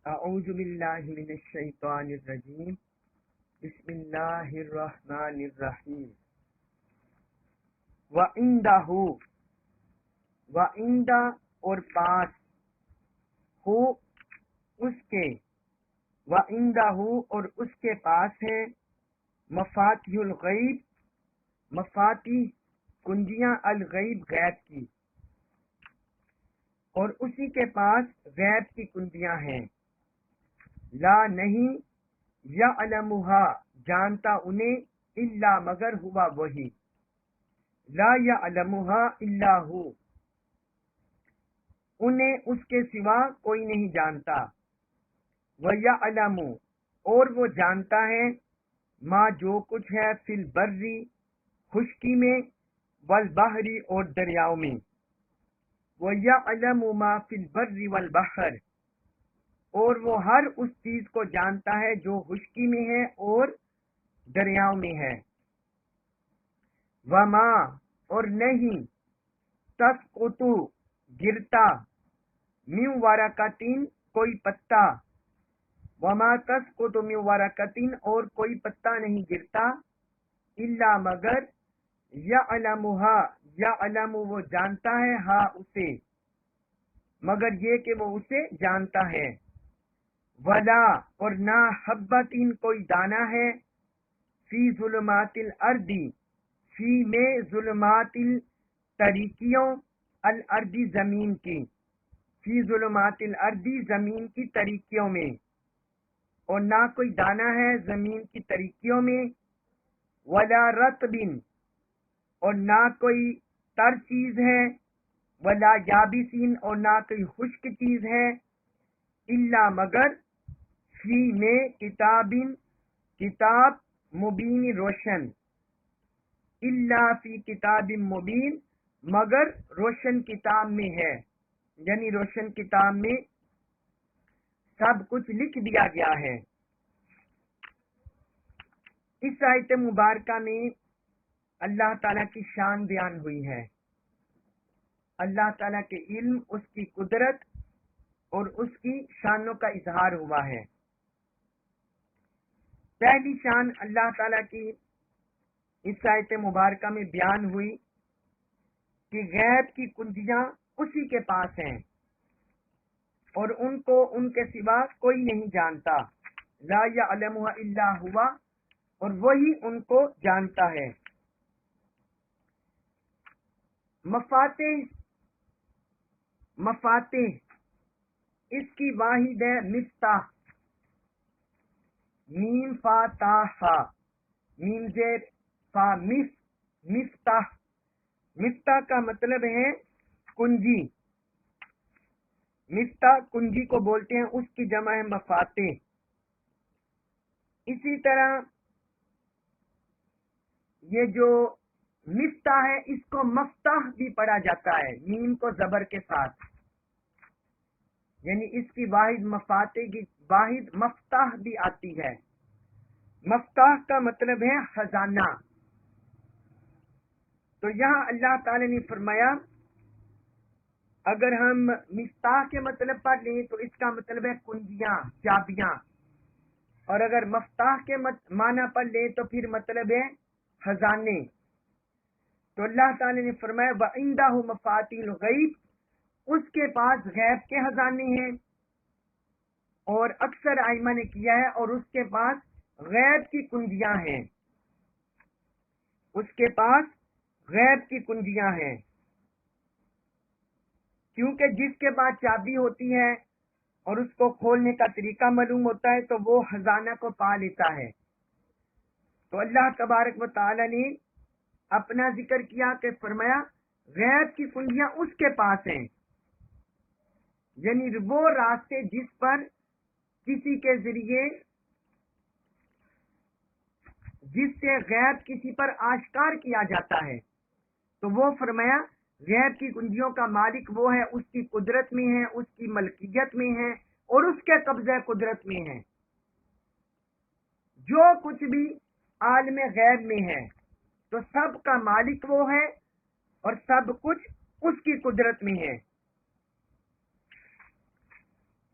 اعوذ باللہ من الشیطان الرجیم بسم اللہ الرحمن الرحیم وعندہ وعندہ اور پاس ہو اس کے وعندہ اور اس کے پاس ہے مفاتیح الغیب مفاتیح کنجیاں الغیب غیب کی اور اسی کے پاس غیب کی کنجیاں ہیں لا نہیں یعلمھا جانتا انہیں الا مگر ہوا وہی لا یعلمھا الا ہو انہیں اس کے سوا کوئی نہیں جانتا ویعلم اور وہ جانتا ہے ما جو کچھ ہے فی البری خشکی میں والبحری اور دریاؤں میں وَيَعْلَمُ مَا فِي الْبَرِّ وَالْبَحْرِ اور وہ ہر اس چیز کو جانتا ہے جو خشکی میں ہے اور دریاؤں میں ہے وَمَا اور نہیں تَسْقُطُ گرتا مِن وَرَقَةٍ کوئی پتا وَمَا تَسْقُطُ مِن وَرَقَةٍ اور کوئی پتا نہیں گرتا الا مگر یعلمھا یعلم وہ جانتا ہے ہاں اسے مگر یہ کہ وہ اسے جانتا ہے ولا اور نہ حبتین کوئی دانہ ہے فی ظلمات الارض فی میں ظلمات تاریکیوں الارض زمین کی فی ظلمات الارض زمین کی تاریکیوں میں اور نہ کوئی دانہ ہے زمین کی تاریکیوں میں ولا رطب اور نہ کوئی تر چیز ہے ولا یابسین اور نہ کوئی خشک چیز ہے الا مگر فی میں کتاب مبین روشن الا فی کتاب مبین مگر روشن کتاب میں ہے یعنی روشن کتاب میں سب کچھ لکھ دیا گیا ہے۔ اس آیت مبارکہ میں اللہ تعالیٰ کی شان بیان ہوئی ہے، اللہ تعالیٰ کے علم، اس کی قدرت اور اس کی شانوں کا اظہار ہوا ہے۔ پہلی شان اللہ تعالیٰ کی اس آیت مبارکہ میں بیان ہوئی کہ غیب کی کنجیاں اسی کے پاس ہیں اور ان کو ان کے سوا کوئی نہیں جانتا، لا یعلمھا الا ہوا، اور وہی ان کو جانتا ہے۔ مفاتیح اس کی واحد ہے مفتاح، میم فا تا ہا میم زیر فا مفتاح، مفتاح کا مطلب ہے کنجی، مفتاح کنجی کو بولتے ہیں، اس کی جمع ہے مفاتیح۔ اسی طرح یہ جو مفتاح ہے اس کو مفتاح بھی پڑھا جاتا ہے میم کو زبر کے ساتھ، یعنی اس کی واحد مفاتیح کی واحد مفتاح بھی آتی ہے۔ مفتاح کا مطلب ہے خزانہ۔ تو یہاں اللہ تعالی نے فرمایا اگر ہم مفتاح کے مطلب پر لیں تو اس کا مطلب ہے کنجیاں، چابیاں، اور اگر مفتاح کے معنی پر لیں تو پھر مطلب ہے خزانے۔ تو اللہ تعالی نے فرمایا وَعِندَهُ مَفَاتِحُ الْغَیْبِ اس کے پاس غیب کے خزانے ہیں، اور اکثر ائمہ نے کیا ہے اور اس کے پاس غیب کی کنجیاں ہیں، اس کے پاس غیب کی کنجیاں ہیں، کیونکہ جس کے پاس چابی ہوتی ہے اور اس کو کھولنے کا طریقہ معلوم ہوتا ہے تو وہ خزانہ کو پا لیتا ہے۔ تو اللہ تبارک و تعالی نے اپنا ذکر کیا کہ فرمایا غیب کی کنجیاں اس کے پاس ہیں، یعنی وہ راستے جس پر کسی کے ذریعے جس سے غیب کسی پر آشکار کیا جاتا ہے، تو وہ فرمایا غیب کی کنجیوں کا مالک وہ ہے، اس کی قدرت میں ہے، اس کی ملکیت میں ہے اور اس کے قبضہ قدرت میں ہے۔ جو کچھ بھی عالم غیب میں ہے تو سب کا مالک وہ ہے اور سب کچھ اس کی قدرت میں ہے۔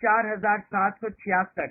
4766।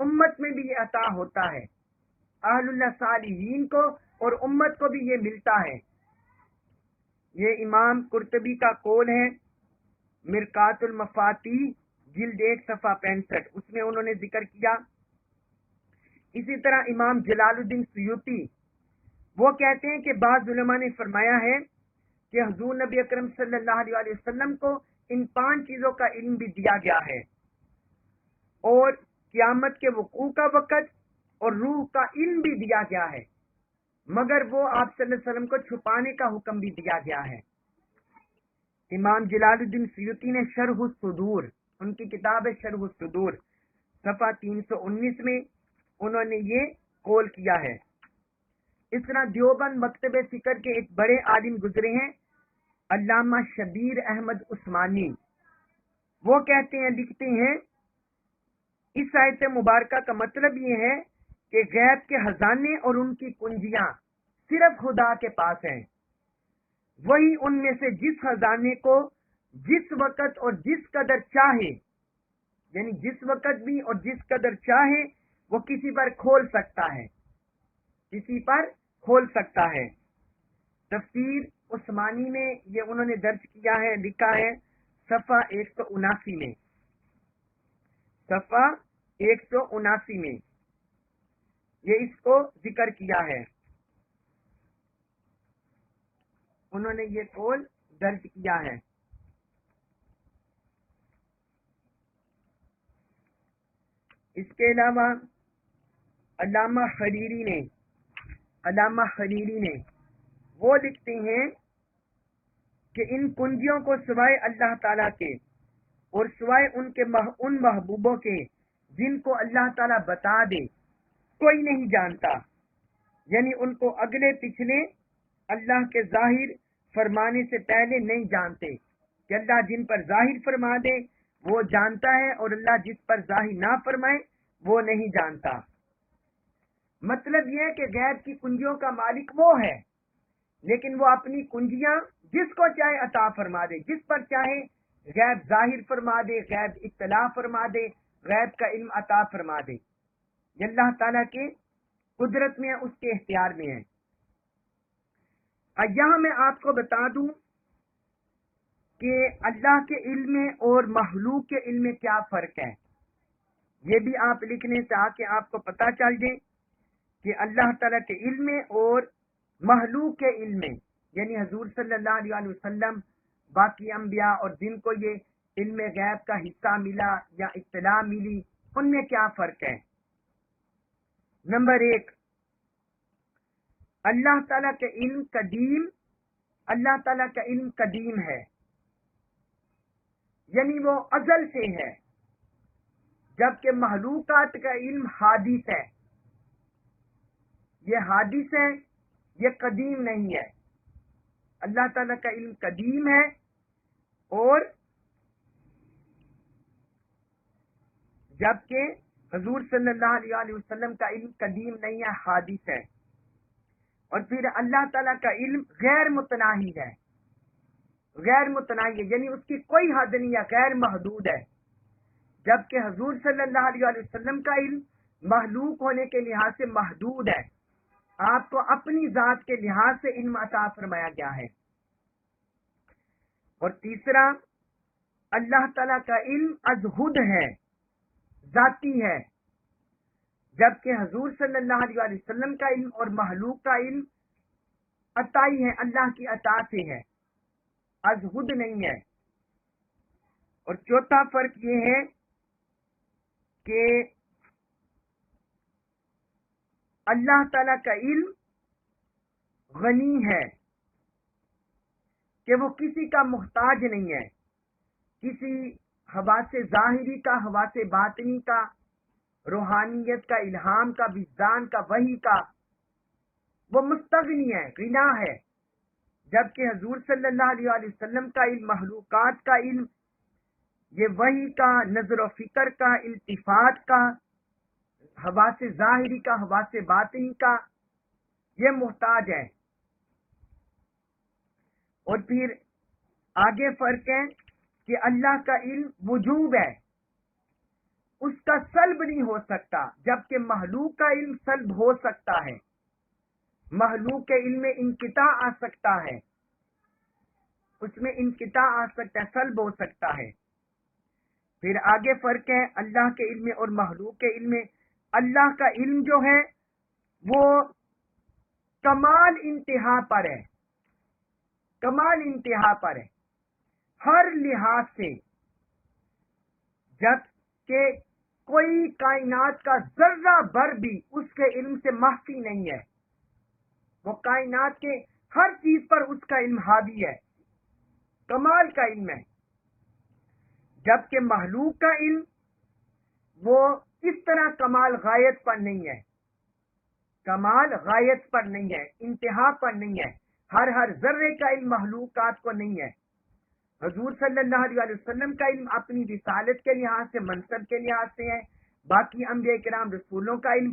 امت میں بھی یہ عطا ہوتا ہے، اہل اللہ صالحین کو اور امت کو بھی یہ ملتا ہے۔ یہ امام قرطبی کا قول ہے، مرقات المفاتیح جلد 1 صفحہ 65، اس میں انہوں نے ذکر کیا۔ اسی طرح امام جلال الدین سیوطی وہ کہتے ہیں کہ بعض علماء نے فرمایا ہے کہ حضور نبی اکرم صلی اللہ علیہ وسلم کو ان 5 چیزوں کا علم بھی دیا گیا ہے، اور قیامت کے وقوع کا وقت اور روح کا علم بھی دیا گیا ہے، مگر وہ آپ صلی اللہ علیہ وسلم کو چھپانے کا حکم بھی دیا گیا ہے۔ امام جلال الدین سیوطی نے شرح الصدور، ان کی کتاب ہے شرح الصدور، صفحہ 319 میں انہوں نے یہ قول کیا ہے۔ اس طرح دیوبند مکتب فکر کے ایک بڑے عالم گزرے ہیں، علامہ شبیر احمد عثمانی، وہ کہتے ہیں، لکھتے ہیں، اس آیت مبارکہ کا مطلب یہ ہے کہ غیب کے خزانے اور ان کی کنجیاں صرف خدا کے پاس ہیں، وہی ان میں سے جس خزانے کو جس وقت اور جس قدر چاہے، یعنی جس وقت بھی اور جس قدر چاہے وہ کسی پر کھول سکتا ہے، کسی پر کھول سکتا ہے۔ تفسیر عثمانی میں یہ انہوں نے درج کیا ہے، لکھا ہے صفحہ 179 میں، صفحہ 179 میں یہ اس کو ذکر کیا ہے، انہوں نے یہ قول درج کیا ہے۔ اس کے علاوہ علامہ حریری نے وہ لکھتے ہیں کہ ان کنجیوں کو سوائے اللہ تعالیٰ کے اور سوائے ان محبوبوں کے جن کو اللہ تعالیٰ بتا دے کوئی نہیں جانتا، یعنی ان کو اگلے پچھلے اللہ کے ظاہر فرمانے سے پہلے نہیں جانتے، کہ اللہ جن پر ظاہر فرما دے وہ جانتا ہے، اور اللہ جس پر ظاہر نہ فرمائے وہ نہیں جانتا۔ مطلب یہ ہے کہ غیب کی کنجیوں کا مالک وہ ہے، لیکن وہ اپنی کنجیاں جس کو چاہے عطا فرما دے، جس پر چاہے غیب ظاہر فرما دے، غیب اطلاع فرما دے، غیب کا علم عطا فرما دے۔ یہ اللہ تعالیٰ کے قدرت میں ہے، اس کے اختیار میں ہے۔ یہاں میں آپ کو بتا دوں کہ اللہ کے علم میں اور مخلوق کے علم میں کیا فرق ہے، یہ بھی آپ لکھنے سے آ کے آپ کو پتہ چل جائے کہ اللہ تعالیٰ کے علم میں اور مخلوق کے علم میں، یعنی حضور صلی اللہ علیہ وسلم، باقی انبیاء اور جن کو یہ علم غیب کا حصہ ملا یا اطلاع ملی، ان میں کیا فرق ہے۔ نمبر 1، اللہ تعالیٰ کا علم قدیم، اللہ تعالیٰ کا علم قدیم ہے، یعنی وہ ازل سے ہے، جبکہ مخلوقات کا علم حادث ہے، یہ حادث ہے، یہ قدیم نہیں ہے۔ اللہ تعالیٰ کا علم قدیم ہے، اور جبکہ حضور صلی اللہ علیہ وسلم کا علم قدیم نہیں ہے، حادث ہے۔ اور پھر اللہ تعالیٰ کا علم غیر متناہی ہے، غیر متناہی ہے، یعنی اس کی کوئی حد نہیں ہے، غیر محدود ہے، جبکہ حضور صلی اللہ علیہ وسلم کا علم مخلوق ہونے کے لحاظ سے محدود ہے، آپ کو اپنی ذات کے لحاظ سے علم عطا فرمایا گیا ہے۔ اور تیسرا، اللہ تعالیٰ کا علم ازہد ہے، ذاتی ہے، جبکہ حضور صلی اللہ علیہ وسلم کا علم اور مخلوق کا علم عطائی ہے، اللہ کی عطا سے ہے، ازہد نہیں ہے۔ اور چوتھا فرق یہ ہے کہ اللہ تعالیٰ کا علم غنی ہے، کہ وہ کسی کا محتاج نہیں ہے، کسی حواس ظاہری کا، حواس باطنی کا، روحانیت کا، الہام کا، وجدان کا، وحی کا، وہ مستغنی ہے، غنا ہے، جبکہ حضور صلی اللہ علیہ وسلم کا علم، مخلوقات کا علم، یہ وحی کا، نظر و فکر کا، التفات کا، حواس ظاہری کا، حواس باطنی کا، یہ محتاج ہے۔ اور پھر آگے فرق ہے کہ اللہ کا علم وجوب ہے، اس کا سلب نہیں ہو سکتا، جبکہ مخلوق کا علم سلب ہو سکتا ہے. مخلوق کے علم میں انقطاع آ سکتا ہے، اس میں انقطاع آ سکتا ہے، سلب ہو سکتا ہے. پھر آگے فرق ہے اللہ کے علم میں اور مخلوق کے علم میں. اللہ کا علم جو ہے وہ کمال انتہا پر ہے، کمال انتہا پر ہے ہر لحاظ سے، جب کہ کوئی کائنات کا ذرہ بھر بھی اس کے علم سے مخفی نہیں ہے. وہ کائنات کے ہر چیز پر اس کا علم حاوی ہے، کمال کا علم ہے. جبکہ مخلوق کا علم وہ اس طرح کمال غایت پر نہیں ہے، کمال غایت پر نہیں ہے، انتہا پر نہیں ہے. ہر ذرے کا علم مخلوقات کو نہیں ہے. حضور صلی اللہ علیہ وسلم کا علم اپنی رسالت کے لحاظ سے، منصب کے لحاظ سے ہے. باقی انبیاء کرام رسولوں کا علم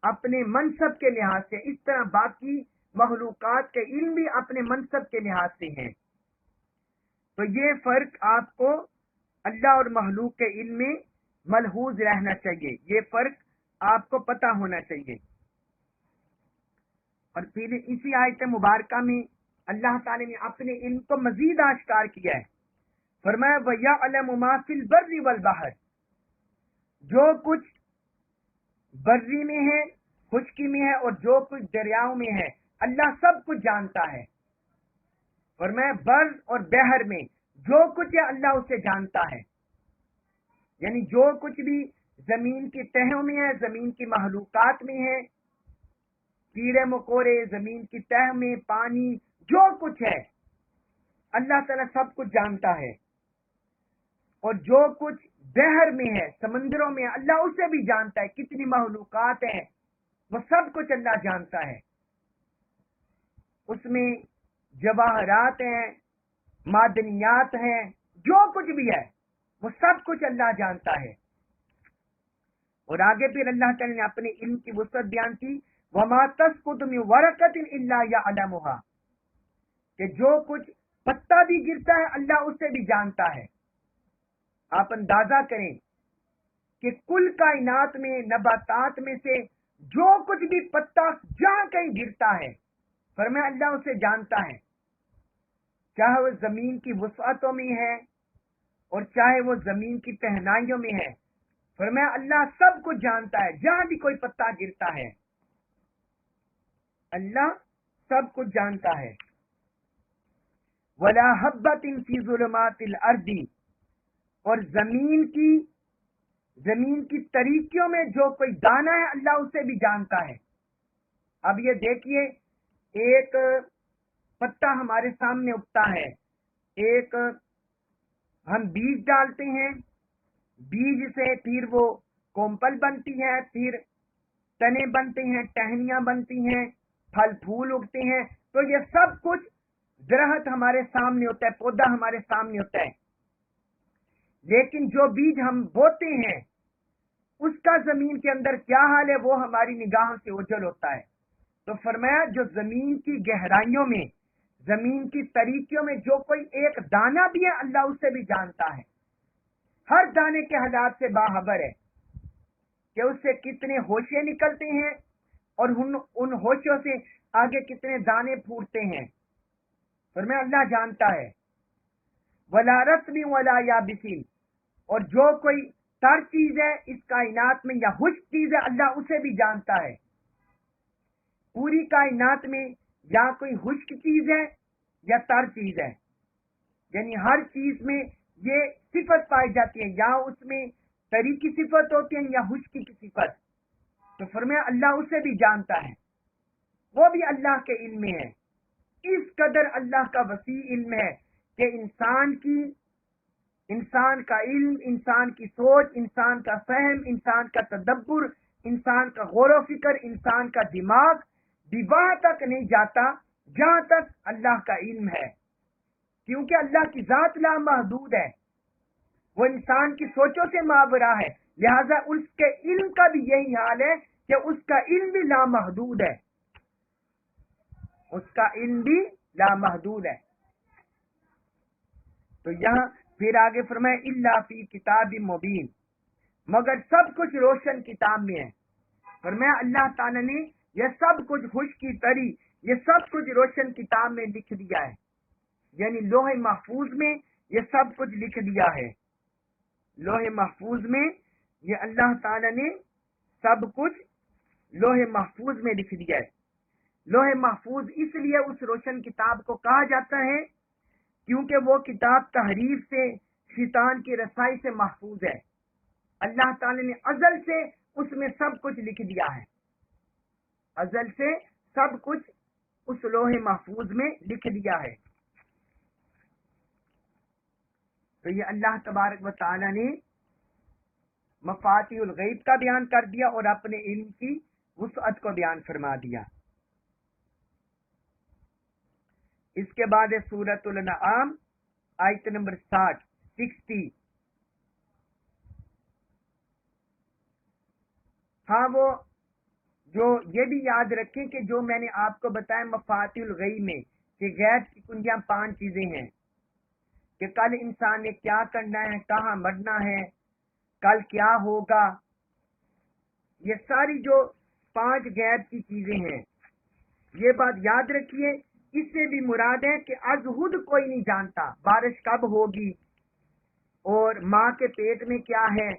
اپنے منصب کے لحاظ سے، اس طرح باقی مخلوقات کے علم بھی اپنے منصب کے لحاظ سے ہیں. تو یہ فرق آپ کو اللہ اور مخلوق کے علم میں ملحوظ رہنا چاہیے، یہ فرق آپ کو پتہ ہونا چاہیے. اور پھر اسی آیت مبارکہ میں اللہ تعالی نے اپنے علم کو مزید آشکار کیا ہے. فرمایا وَيَعْلَمُ مَا فِي الْبَرِّ وَالْبَحْرِ، جو کچھ بری میں ہے، خشکی میں ہے، اور جو کچھ دریاؤں میں ہے، اللہ سب کچھ جانتا ہے. فرمایا بر اور بحر میں جو کچھ ہے اللہ اسے جانتا ہے. یعنی جو کچھ بھی زمین کی تہوں میں ہے، زمین کی مخلوقات میں ہے، کیڑے مکوڑے زمین کی تہ میں، پانی، جو کچھ ہے اللہ تعالیٰ سب کچھ جانتا ہے. اور جو کچھ بحر میں ہے، سمندروں میں، اللہ اسے بھی جانتا ہے. کتنی مخلوقات ہیں وہ سب کچھ اللہ جانتا ہے. اس میں جواہرات ہیں، معدنیات ہیں، جو کچھ بھی ہے وہ سب کچھ اللہ جانتا ہے. اور آگے پھر اللہ تعالی نے اپنے علم کی وسعت بیان کی، وَمَا تَسْقُطُ مِن وَرَقَةٍ إِلَّا يَعْلَمُهَا، کہ جو کچھ پتا بھی گرتا ہے اللہ اسے بھی جانتا ہے. آپ اندازہ کریں کہ کل کائنات میں، نباتات میں سے جو کچھ بھی پتا جہاں کہیں گرتا ہے، فرمایا اللہ اسے جانتا ہے. چاہے وہ زمین کی وسعتوں میں ہے اور چاہے وہ زمین کی تہنائیوں میں ہے، فرمایا اللہ سب کچھ جانتا ہے. جہاں بھی کوئی پتا گرتا ہے اللہ سب کچھ جانتا ہے. وَلَا حَبَّةٍ فِي ظُلُمَاتِ الْأَرْضِ، اور زمین کی تریکیوں میں جو کوئی دانہ ہے اللہ اسے بھی جانتا ہے. اب یہ دیکھیے، ایک پتا ہمارے سامنے اگتا ہے، ایک ہم بیج ڈالتے ہیں، بیج سے پھر وہ کومپل بنتی ہے، پھر تنے بنتے ہیں، ٹہنیاں بنتی ہیں، پھل پھول اگتے ہیں. تو یہ سب کچھ درخت ہمارے سامنے ہوتا ہے، پودا ہمارے سامنے ہوتا ہے. لیکن جو بیج ہم بوتے ہیں اس کا زمین کے اندر کیا حال ہے وہ ہماری نگاہوں سے اوجھل ہوتا ہے. تو فرمایا جو زمین کی گہرائیوں میں، زمین کی تریکیوں میں جو کوئی ایک دانہ بھی ہے اللہ اسے بھی جانتا ہے. ہر دانے کے حالات سے باخبر ہے کہ اس سے کتنے ہوشے نکلتے ہیں اور ان ہوشوں سے آگے کتنے دانے پھوٹتے ہیں. فرمایا اللہ جانتا ہے. وَلَا رَطْبٍ وَلَا يَابِسٍ، اور جو کوئی تر چیز ہے اس کائنات میں یا خشک چیز ہے اللہ اسے بھی جانتا ہے. پوری کائنات میں یا کوئی خشک چیز ہے یا تر چیز ہے، یعنی ہر چیز میں یہ صفت پائی جاتی ہے، یا اس میں تری کی صفت ہوتی ہے یا خشکی کی صفت. تو فرمایا اللہ اسے بھی جانتا ہے، وہ بھی اللہ کے علم میں ہے. اس قدر اللہ کا وسیع علم ہے کہ انسان کا علم، انسان کی سوچ، انسان کا فہم، انسان کا تدبر، انسان کا غور و فکر، انسان کا دماغ بھی وہاں تک نہیں جاتا جہاں تک اللہ کا علم ہے. کیونکہ اللہ کی ذات لامحدود ہے، وہ انسان کی سوچوں سے ماورا ہے، لہذا اس کے علم کا بھی یہی حال ہے کہ اس کا علم بھی لامحدود ہے، اس کا علم بھی لامحدود ہے. تو یہاں پھر آگے فرمائے الا فی کتاب مبین، مگر سب کچھ روشن کتاب میں ہے۔ فرمایا اللہ تعالیٰ نے یہ سب کچھ خشکی تری، یہ سب کچھ روشن کتاب میں لکھ دیا ہے، یعنی لوح محفوظ میں یہ سب کچھ لکھ دیا ہے۔ لوح محفوظ میں یہ اللہ تعالیٰ نے سب کچھ لوح محفوظ میں لکھ دیا ہے۔ لوح محفوظ اس لیے اس روشن کتاب کو کہا جاتا ہے کیونکہ وہ کتاب تحریف سے، شیطان کی رسائی سے محفوظ ہے۔ اللہ تعالیٰ نے ازل سے اس میں سب کچھ لکھ دیا ہے، ازل سے سب کچھ اس لوح محفوظ میں لکھ دیا ہے۔ تو یہ اللہ تبارک و تعالیٰ نے مفاتیح الغیب کا بیان کر دیا اور اپنے علم کی وسعت کو بیان فرما دیا۔ اس کے بعد ہے سورۃ الانعام آیت نمبر 60۔ ہاں وہ جو یہ بھی یاد رکھیں کہ جو میں نے آپ کو بتایا مفاتیح الغیب میں کہ غیب کی کنجیاں 5 چیزیں ہیں، کہ کل انسان نے کیا کرنا ہے، کہاں مرنا ہے، کل کیا ہوگا، یہ ساری جو 5 غیب کی چیزیں ہیں، یہ بات یاد رکھیے۔ اس سے بھی مراد ہے کہ از خود کوئی نہیں جانتا بارش کب ہوگی اور ماں کے پیٹ میں کیا ہے،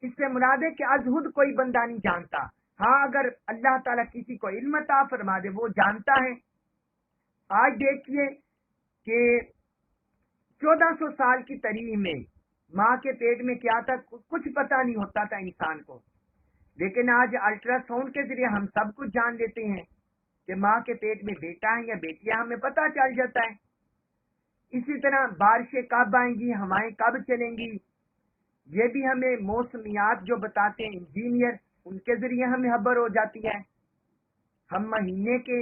اس سے مراد ہے کہ از خود کوئی بندہ نہیں جانتا۔ ہاں اگر اللہ تعالیٰ کسی کو علم عطا فرما دے وہ جانتا ہے۔ آج دیکھیے کہ 1400 سال کی تاریخ میں ماں کے پیٹ میں کیا تھا کچھ پتہ نہیں ہوتا تھا انسان کو، لیکن آج الٹرا ساؤنڈ کے ذریعے ہم سب کچھ جان لیتے ہیں کہ ماں کے پیٹ میں بیٹا ہے یا بیٹی ہے، ہمیں پتہ چل جاتا ہے۔ اسی طرح بارشیں کب آئیں گی، ہوائیں کب چلیں گی، یہ بھی ہمیں موسمیات جو بتاتے ہیں انجینئر، ان کے ذریعے ہمیں خبر ہو جاتی ہے۔ ہم مہینے کے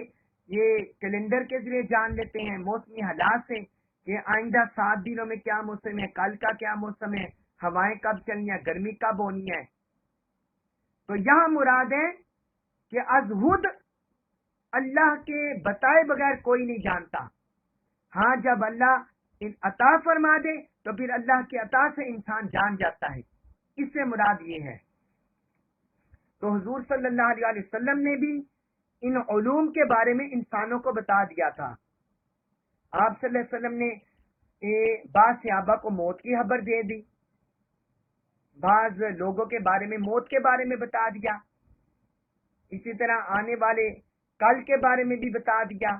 یہ کیلنڈر کے ذریعے جان لیتے ہیں موسمی حالات سے کہ آئندہ 7 دنوں میں کیا موسم ہے، کل کا کیا موسم ہے، ہوائیں کب چلنی ہے، گرمی کب ہونی ہے۔ تو یہاں مراد ہے کہ از خود اللہ کے بتائے بغیر کوئی نہیں جانتا۔ ہاں جب اللہ عطا فرما دے تو پھر اللہ کی عطا سے انسان جان جاتا ہے، اس سے مراد یہ ہے۔ تو حضور صلی اللہ علیہ وسلم نے بھی ان علوم کے بارے میں انسانوں کو بتا دیا تھا۔ آپ صلی اللہ علیہ وسلم نے بعض صحابہ کو موت کی خبر دے دی، بعض لوگوں کے بارے میں موت کے بارے میں بتا دیا، اسی طرح آنے والے کل کے بارے میں بھی بتا دیا،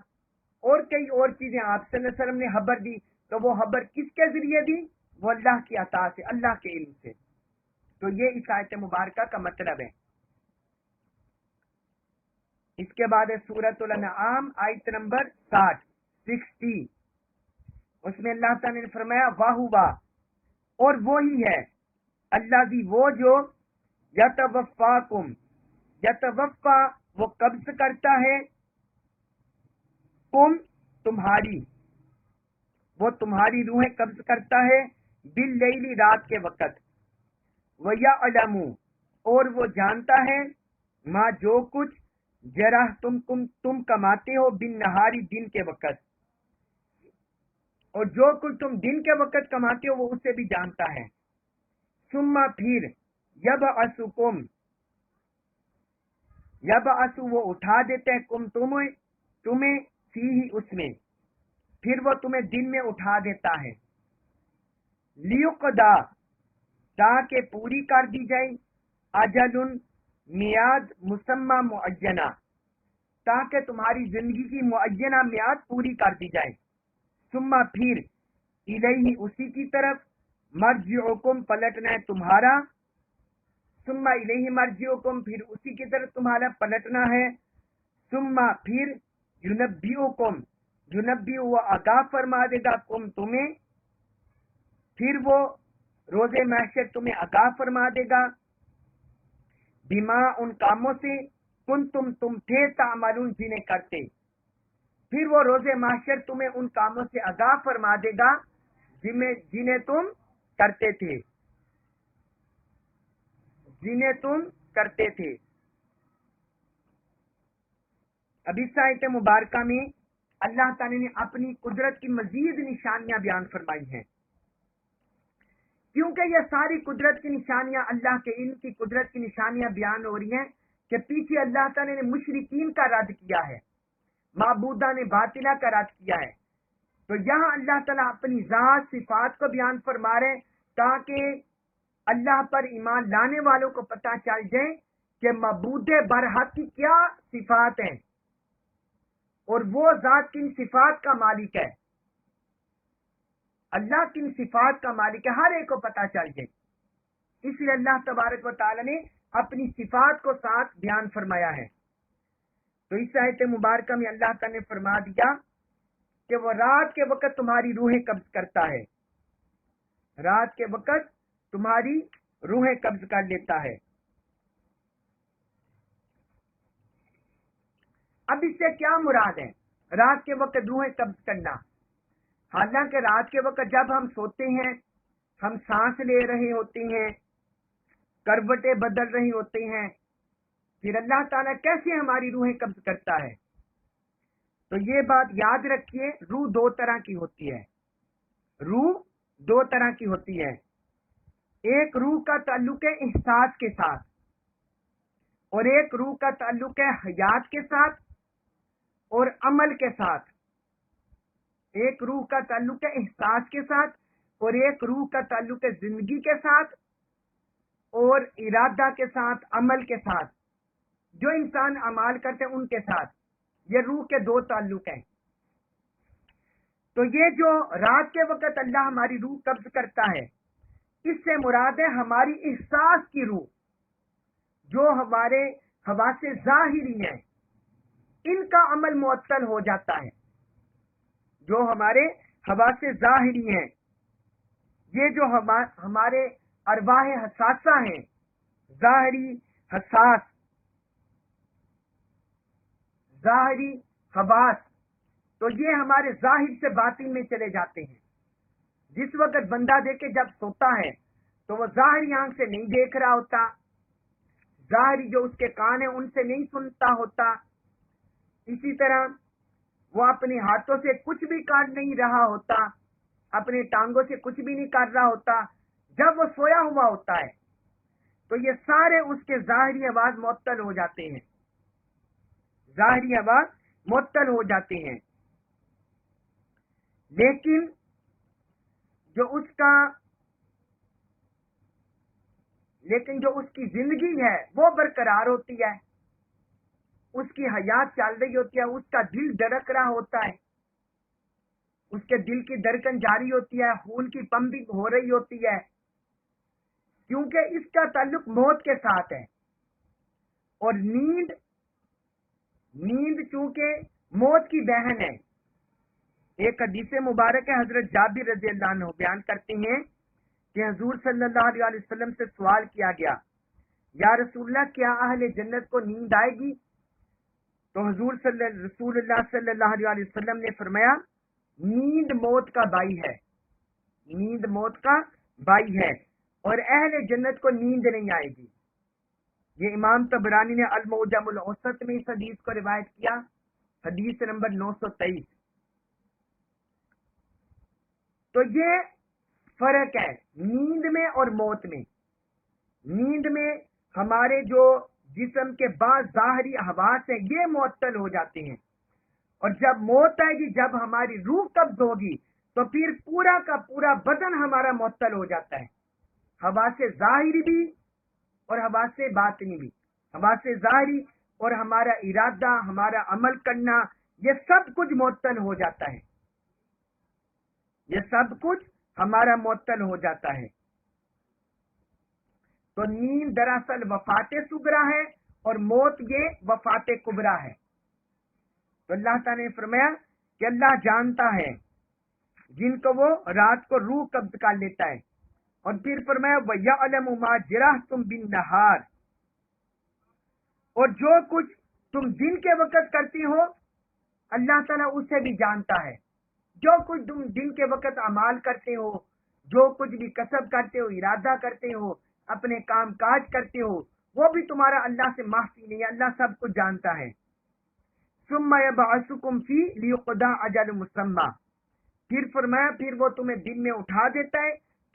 اور کئی اور چیزیں آپ صلی اللہ علیہ وسلم نے خبر دی۔ تو وہ خبر کس کے ذریعے دی؟ وہ اللہ کی عطا سے، اللہ کے علم سے۔ تو یہ اس آیت مبارکہ کا مطلب ہے۔ اس کے بعد ہے سورۃ الانعام آیت نمبر 60۔ اس میں اللہ تعالی نے فرمایا واہوا، اور وہی ہے اللہ بھی وہ جو یتوفاکم، یتوفا وہ قبض کرتا ہے، تم تمہاری، وہ تمہاری روحیں قبض کرتا ہے، باللیل رات کے وقت، وَيَعْلَمُ اور وہ جانتا ہے، ما جو کچھ جرح تم کماتے ہو، بالنہاری دن کے وقت، اور جو کچھ تم دن کے وقت کماتے ہو وہ اسے بھی جانتا ہے۔ ثم پھر یبعثکم، یبعث وہ اٹھا دیتے ہیں تمہیں فیہ اس میں، پھر وہ تمہیں دن میں اٹھا دیتا ہے، لیقضا تاکہ پوری کر دی جائے، اجل میعاد مسمى معینہ تاکہ تمہاری زندگی کی معینہ میعاد پوری کر دی جائے۔ ثم پھر الیہ اسی کی طرف، مرجعکم پلٹنا ہے تمہارا، ثم الیہ مرجعکم پھر اسی کی طرف تمہارا پلٹنا ہے، ثم پھر ینبئکم، ینبئ وہ آگاہ فرما دے گا کم تمہیں، پھر وہ روز محشر تمہیں آگاہ فرما دے گا، بما ان کاموں سے تم تھے تعملون جنہیں کرتے، پھر وہ روز محشر تمہیں ان کاموں سے آگاہ فرما دے گا جنہیں تم کرتے تھے، جنہیں تم کرتے تھے۔ اب اس آیت مبارکہ میں اللہ تعالی نے اپنی قدرت کی مزید نشانیاں بیان فرمائی ہیں۔ کیونکہ یہ ساری قدرت کی نشانیاں اللہ کے علم کی قدرت کی نشانیاں بیان ہو رہی ہیں کہ پیچھے اللہ تعالیٰ نے مشرکین کا رد کیا ہے، معبودہ نے باطلہ کا رد کیا ہے، تو یہاں اللہ تعالیٰ اپنی ذات صفات کو بیان فرما رہے ہیں تاکہ اللہ پر ایمان لانے والوں کو پتہ چل جائے کہ معبود برحق کی کیا صفات ہیں اور وہ ذات کن صفات کا مالک ہے، اللہ کن صفات کا مالک ہے، ہر ایک کو پتہ چل جائے۔ اس لیے اللہ تبارک و تعالی نے اپنی صفات کو ساتھ بیان فرمایا ہے۔ تو اس آیت مبارکہ میں اللہ تعالی نے فرما دیا کہ وہ رات کے وقت تمہاری روحیں قبض کرتا ہے، رات کے وقت تمہاری روحیں قبض کر لیتا ہے۔ اب اس سے کیا مراد ہے رات کے وقت روحیں قبض کرنا؟ حالانکہ رات کے وقت جب ہم سوتے ہیں، ہم سانس لے رہے ہوتے ہیں، کروٹیں بدل رہی ہوتے ہیں، پھر اللہ تعالیٰ کیسے ہماری روحیں قبض کرتا ہے؟ تو یہ بات یاد رکھیے، روح دو طرح کی ہوتی ہے، روح دو طرح کی ہوتی ہے۔ ایک روح کا تعلق ہے احساس کے ساتھ اور ایک روح کا تعلق ہے حیات کے ساتھ اور عمل کے ساتھ۔ ایک روح کا تعلق ہے احساس کے ساتھ اور ایک روح کا تعلق ہے زندگی کے ساتھ اور ارادہ کے ساتھ، عمل کے ساتھ، جو انسان اعمال کرتے ہیں ان کے ساتھ۔ یہ روح کے دو تعلق ہیں۔ تو یہ جو رات کے وقت اللہ ہماری روح قبض کرتا ہے، اس سے مراد ہے ہماری احساس کی روح، جو ہمارے حواس ظاہری ہیں، ان کا عمل معطل ہو جاتا ہے۔ جو ہمارے حواس ظاہری ہیں، یہ جو ہمارے ارواح حساسہ ہیں، ظاہری حساس، ظاہری حواس، تو یہ ہمارے ظاہر سے باطن میں چلے جاتے ہیں۔ جس وقت بندہ دیکھے جب سوتا ہے تو وہ ظاہری آنکھ سے نہیں دیکھ رہا ہوتا، ظاہری جو اس کے کان ہیں ان سے نہیں سنتا ہوتا، اسی طرح وہ اپنے ہاتھوں سے کچھ بھی کاٹ نہیں رہا ہوتا، اپنے ٹانگوں سے کچھ بھی نہیں کر رہا ہوتا۔ جب وہ سویا ہوا ہوتا ہے تو یہ سارے اس کے ظاہری آواز معطل ہو جاتے ہیں، ظاہری آواز معطل ہو جاتے ہیں، لیکن جو اس کی زندگی ہے وہ برقرار ہوتی ہے، اس کی حیات چل رہی ہوتی ہے، اس کا دل دھڑک رہا ہوتا ہے، اس کے دل کی دھڑکن جاری ہوتی ہے، خون کی پمپنگ ہو رہی ہوتی ہے، کیونکہ اس کا تعلق موت کے ساتھ ہے۔ اور نیند چونکہ موت کی بہن ہے۔ ایک حدیث مبارک ہے، حضرت جابر رضی اللہ عنہ بیان کرتے ہیں کہ حضور صلی اللہ علیہ وسلم سے سوال کیا گیا، یا رسول اللہ کیا اہل جنت کو نیند آئے گی؟ تو رسول اللہ صلی اللہ علیہ وسلم نے فرمایا، نیند موت کا بائی ہے، نیند موت کا بائی ہے، اور اہل جنت کو نیند نہیں آئے گی۔ یہ امام طبرانی نے المعجم الاوسط میں اس حدیث کو روایت کیا، حدیث نمبر 923۔ تو یہ فرق ہے نیند میں اور موت میں۔ نیند میں ہمارے جو جسم کے بعض ظاہری حواس ہیں یہ معطل ہو جاتے ہیں، اور جب موت آئے گی، جب ہماری روح قبض ہوگی، تو پھر پورا کا پورا بدن ہمارا معطل ہو جاتا ہے، حواس ظاہری بھی اور حواس باطنی بھی۔ حواس ظاہری اور ہمارا ارادہ، ہمارا عمل کرنا، یہ سب کچھ معطل ہو جاتا ہے، یہ سب کچھ ہمارا معطل ہو جاتا ہے۔ تو نیند دراصل وفات صغرا ہے اور موت یہ وفات کبرا ہے۔ تو اللہ تعالیٰ نے فرمایا کہ اللہ جانتا ہے جن کو وہ رات کو روح قبض کر لیتا ہے، اور پھر فرمایا وَيَعْلَمُ مَا جَرَحْتُمْ بِالنَّهَارِ، اور جو کچھ تم دن کے وقت کرتی ہو اللہ تعالیٰ اسے بھی جانتا ہے۔ جو کچھ تم دن کے وقت اعمال کرتے ہو، جو کچھ بھی کسب کرتے ہو، ارادہ کرتے ہو، اپنے کام کاج کرتے ہو، وہ بھی تمہارا اللہ سے مخفی نہیں ہے، اللہ سب کچھ جانتا ہے۔ ثم يبعثكم فيه ليقضى اجل مسمى، پھر فرمایا پھر وہ تمہیں دن میں اٹھا دیتا ہے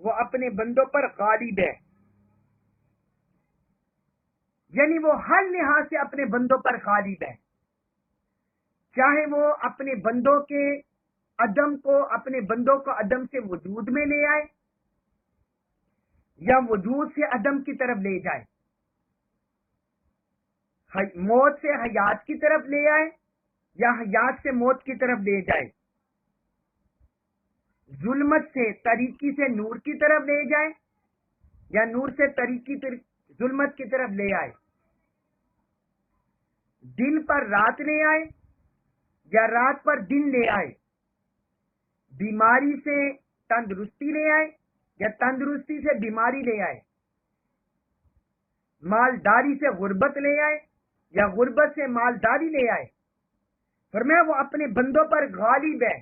وہ اپنے بندوں پر غالب ہے، یعنی وہ ہر لحاظ سے اپنے بندوں پر غالب ہے، چاہے وہ اپنے بندوں کے عدم کو، اپنے بندوں کو عدم سے وجود میں لے آئے یا وجود سے عدم کی طرف لے جائے، موت سے حیات کی طرف لے آئے یا حیات سے موت کی طرف لے جائے، ظلمت سے تاریکی سے نور کی طرف لے جائے یا نور سے تاریکی ظلمت کی طرف لے آئے، دن پر رات لے آئے یا رات پر دن لے آئے، بیماری سے تندرستی لے آئے یا تندرستی سے بیماری لے آئے، مالداری سے غربت لے آئے یا غربت سے مالداری لے آئے، فرمایا وہ اپنے بندوں پر غالب ہے،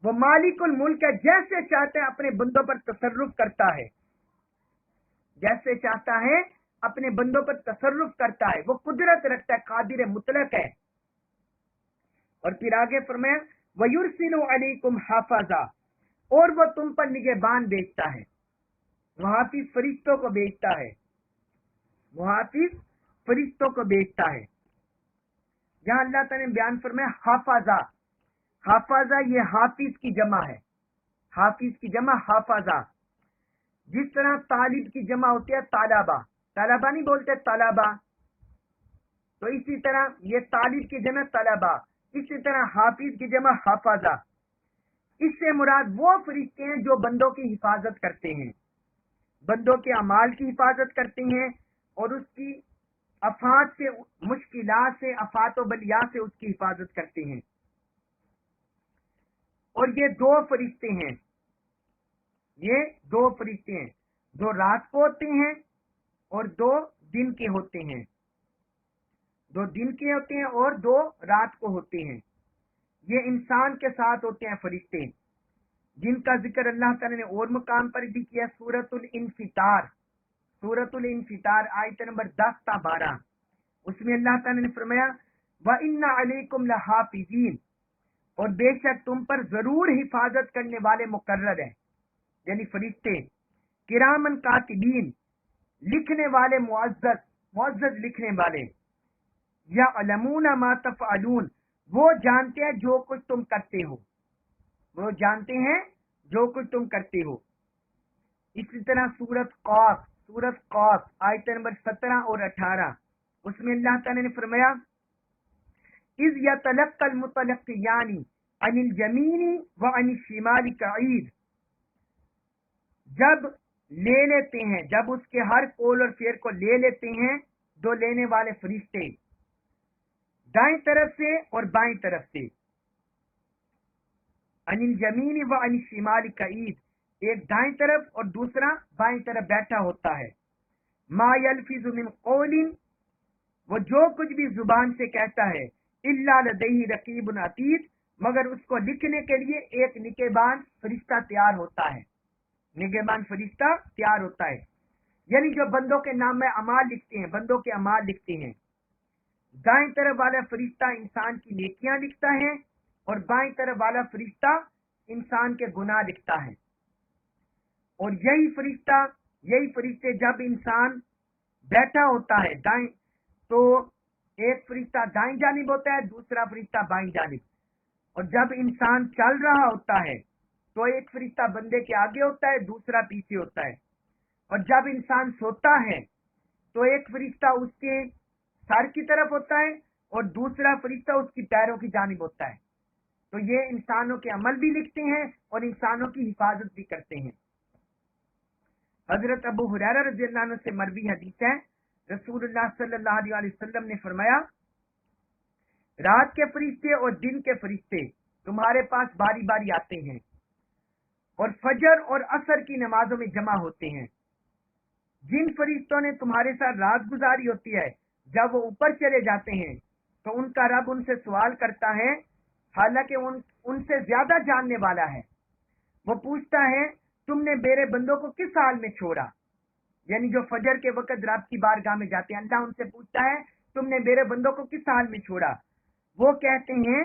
وہ مالک الملک ہے، جیسے چاہتے ہیں اپنے بندوں پر تصرف کرتا ہے، جیسے چاہتا ہے اپنے بندوں پر تصرف کرتا ہے، وہ قدرت رکھتا ہے، قادر مطلق ہے۔ اور پھر آگے فرمایا وَيُرْسِلُ عَلَيْكُمْ حَافِظًا، اور وہ تم پر نگہبان بھیجتا ہے، محافظ فرشتوں کو بھیجتا ہے، محافظ فرشتوں کو بھیجتا ہے۔ یہاں اللہ تعالیٰ نے بیان فرمایا حافظہ، حافظہ یہ حافظ کی جمع ہے، حافظ کی جمع حافظہ، جس طرح طالب کی جمع ہوتی ہے طالبہ، طلبہ نہیں بولتے طلبہ، تو اسی طرح یہ طالب کی جمع طلبہ، اسی طرح حافظ کی جمع حافظہ۔ اس سے مراد وہ فرشتے ہیں جو بندوں کی حفاظت کرتے ہیں، بندوں کے اعمال کی حفاظت کرتے ہیں اور اس کی آفات سے، مشکلات سے، آفات و بلیات سے اس کی حفاظت کرتے ہیں۔ اور یہ دو فرشتے ہیں، یہ دو فرشتے ہیں، دو رات کو ہوتے ہیں اور دو دن کے ہوتے ہیں، دو دن کے ہوتے ہیں اور دو رات کو ہوتے ہیں۔ یہ انسان کے ساتھ ہوتے ہیں فرشتے، جن کا ذکر اللہ تعالیٰ نے اور مقام پر بھی کیا، سورۃ الانفطار، سورۃ الانفطار آیت نمبر 10 تا 12، اس میں اللہ تعالیٰ نے فرمایا وَإِنَّ عَلَيْكُمْ لَحَافِظِينَ، اور بے شک تم پر ضرور حفاظت کرنے والے مقرر ہیں، یعنی فرشتے، کرامن کاتبین، لکھنے والے، معزز معزز لکھنے والے، یعلمون ما تفعلون، وہ جانتے ہیں جو کچھ تم کرتے ہو، وہ جانتے ہیں جو کچھ تم کرتے ہو۔ اسی طرح سورۃ قاف آیت نمبر 17 اور 18، اس میں اللہ تعالی نے فرمایا اذ یتلقى المتلقیان عن الیمین وعن الشمال قعید، جب لے لیتے ہیں، جب اس کے ہر قول اور فعل کو لے لیتے ہیں دو لینے والے فرشتے، دائیں طرف سے اور بائیں طرف سے، عن الیمین وعن الشمال قعید، ایک دائیں طرف اور دوسرا بائیں طرف بیٹھا ہوتا ہے، ما یلفظ من قول، وہ جو کچھ بھی زبان سے کہتا ہے، الا لدیہ رقیب عتید، مگر اس کو لکھنے کے لیے ایک نگہبان فرشتہ تیار ہوتا ہے، نگہبان فرشتہ تیار ہوتا ہے، یعنی جو بندوں کے نام میں اعمال لکھتے ہیں، بندوں کے اعمال لکھتے ہیں۔ دائیں طرف والا فرشتہ انسان کی نیکیاں لکھتا ہے اور بائیں طرف والا فرشتہ انسان کے گناہ لکھتا ہے۔ اور یہی فرشتے جب انسان بیٹھا ہوتا ہے دائیں، تو ایک فرشتہ دائیں جانب ہوتا ہے، دوسرا فرشتہ بائیں جانب، اور جب انسان چل رہا ہوتا ہے تو ایک فرشتہ بندے کے آگے ہوتا ہے، دوسرا پیچھے ہوتا ہے، اور جب انسان سوتا ہے تو ایک فرشتہ اس کے سر کی طرف ہوتا ہے اور دوسرا فرشتہ اس کی پیروں کی جانب ہوتا ہے، تو یہ انسانوں کے عمل بھی لکھتے ہیں اور انسانوں کی حفاظت بھی کرتے ہیں۔ حضرت ابو ہریرہ رضی اللہ عنہ سے مروی حدیث ہے، رسول اللہ صلی اللہ علیہ وسلم نے فرمایا رات کے فرشتے اور دن کے فرشتے تمہارے پاس باری باری آتے ہیں اور فجر اور عصر کی نمازوں میں جمع ہوتے ہیں۔ جن فرشتوں نے تمہارے ساتھ رات گزاری ہوتی ہے، جب وہ اوپر چلے جاتے ہیں تو ان کا رب ان سے سوال کرتا ہے، حالانکہ ان سے زیادہ جاننے والا ہے، وہ پوچھتا ہے تم نے میرے بندوں کو کس حال میں چھوڑا، یعنی جو فجر کے وقت رب کی بارگاہ میں جاتے ہیں، اللہ ان سے پوچھتا ہے تم نے میرے بندوں کو کس حال میں چھوڑا، وہ کہتے ہیں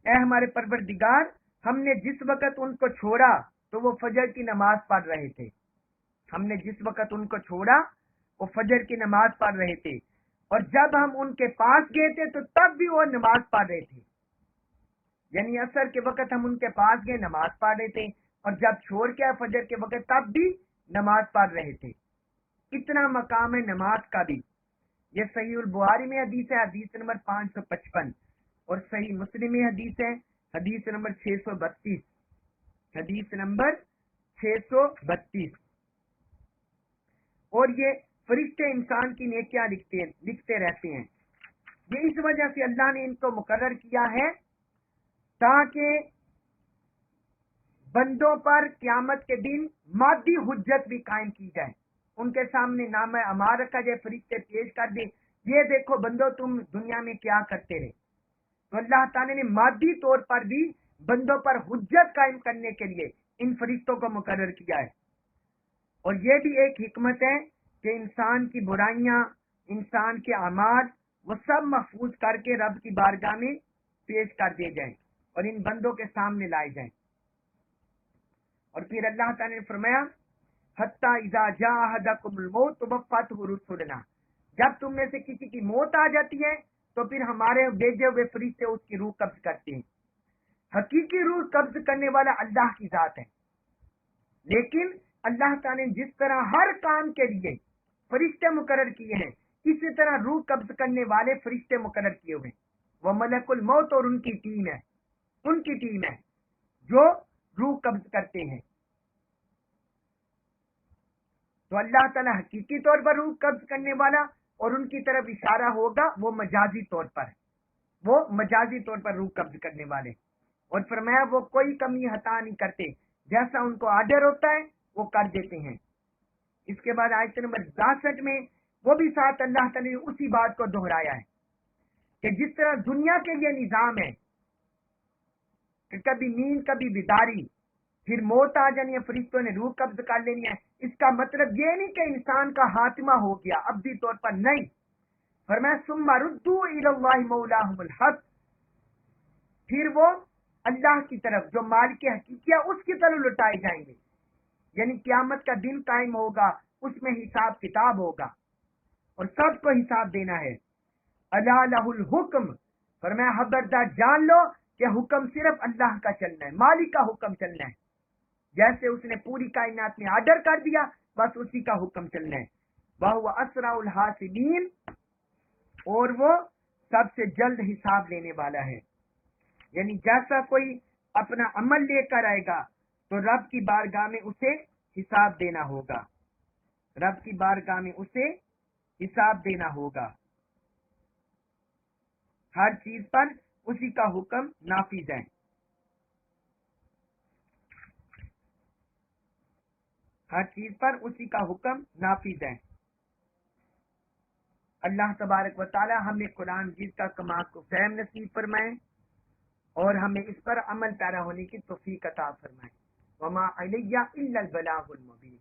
اے ہمارے پروردگار، ہم نے جس وقت ان کو چھوڑا تو وہ فجر کی نماز پڑھ رہے تھے. ہم نے جس وقت ان کو چھوڑا وہ فجر کی نماز پڑھ رہے تھے, اور جب ہم ان کے پاس گئے تھے تو تب بھی وہ نماز پڑھ رہے تھے. یعنی عصر کے وقت ہم ان کے پاس گئے, نماز پڑھ رہے تھے, اور جب چھوڑ کے فجر کے وقت تب بھی نماز پڑھ رہے تھے. اتنا مقام ہے نماز کا بھی. یہ صحیح البخاری میں حدیث ہے, حدیث نمبر 555, اور صحیح مسلم میں حدیث ہے, حدیث نمبر 632, حدیث نمبر 632. اور یہ فرشتے انسان کی نیکیاں لکھتے رہتے ہیں. یہ اس وجہ سے اللہ نے ان کو مقرر کیا ہے تاکہ بندوں پر قیامت کے دن مادی حجت بھی قائم کی جائے. ان کے سامنے نامہ اعمال رکھا جائے, فرشتے پیش کر دے, یہ دیکھو بندو تم دنیا میں کیا کرتے رہے. تو اللہ تعالی نے مادی طور پر بھی بندوں پر حجت قائم کرنے کے لیے ان فرشتوں کو مقرر کیا ہے. اور یہ بھی ایک حکمت ہے کہ انسان کی برائیاں, انسان کے اعمال, وہ سب محفوظ کر کے رب کی بارگاہ میں پیش کر دیے جائیں اور ان بندوں کے سامنے لائے جائیں. اور پھر اللہ تعالی نے فرمایا حتی اذا جاء احدکم الموت توفته رسلنا, جب تم میں سے کسی کی موت آ جاتی ہے تو پھر ہمارے بھیجے ہوئے فرشتے اس کی روح قبض کرتے ہیں. حقیقی روح قبض کرنے والا اللہ کی ذات ہے, لیکن اللہ تعالی نے جس طرح ہر کام کے لیے فرشتے مقرر کیے ہیں, اسی طرح روح قبض کرنے والے فرشتے مقرر کیے ہوئے. وہ ملک الموت اور ان کی ٹیم ہے جو روح قبض کرتے ہیں. تو اللہ تعالیٰ حقیقی طور پر روح قبض کرنے والا, اور ان کی طرف اشارہ ہوگا وہ مجازی طور پر روح قبض کرنے والے. اور فرمایا وہ کوئی کمی خطا نہیں کرتے, جیسا ان کو آرڈر ہوتا ہے وہ کر دیتے ہیں. اس کے بعد آیت نمبر 62 میں وہ بھی ساتھ اللہ تعالیٰ نے اسی بات کو دہرایا ہے کہ جس طرح دنیا کے یہ نظام ہے کہ کبھی نیند کبھی بیداری, پھر موت آ جانی ہے, فرشتوں نے روح قبض کر لینی ہے, اس کا مطلب یہ نہیں کہ انسان کا خاتمہ ہو گیا, ابدی طور پر نہیں. فرمایا ثم ردوا الی اللہ مولاہم الحق, پھر وہ اللہ کی طرف جو مالک حقیقی ہے اس کی طرف لوٹائے جائیں گے. یعنی قیامت کا دن قائم ہوگا, اس میں حساب کتاب ہوگا اور سب کو حساب دینا ہے. الا لہ الحکم, فرمایا خبردار جان لو کہ حکم صرف اللہ کا چلنا ہے, مالک کا حکم چلنا ہے. جیسے اس نے پوری کائنات میں آرڈر کر دیا بس اسی کا حکم چلنا ہے. وَهُوَ أَسْرَعُ الْحَاسِبِينَ, اور وہ سب سے جلد حساب لینے والا ہے. یعنی جیسا کوئی اپنا عمل لے کر آئے گا تو رب کی بارگاہ میں اسے حساب دینا ہوگا, رب کی بارگاہ میں اسے حساب دینا ہوگا. ہر چیز پر اسی کا حکم نافذ ہے, ہر چیز پر اسی کا حکم نافذ ہے. اللہ تبارک و تعالی ہمیں قرآن مجید کا کمال کو فہم نصیب فرمائے اور ہمیں اس پر عمل پیرا ہونے کی توفیق عطا فرمائے. وما علیہ الا البلاغ المبین.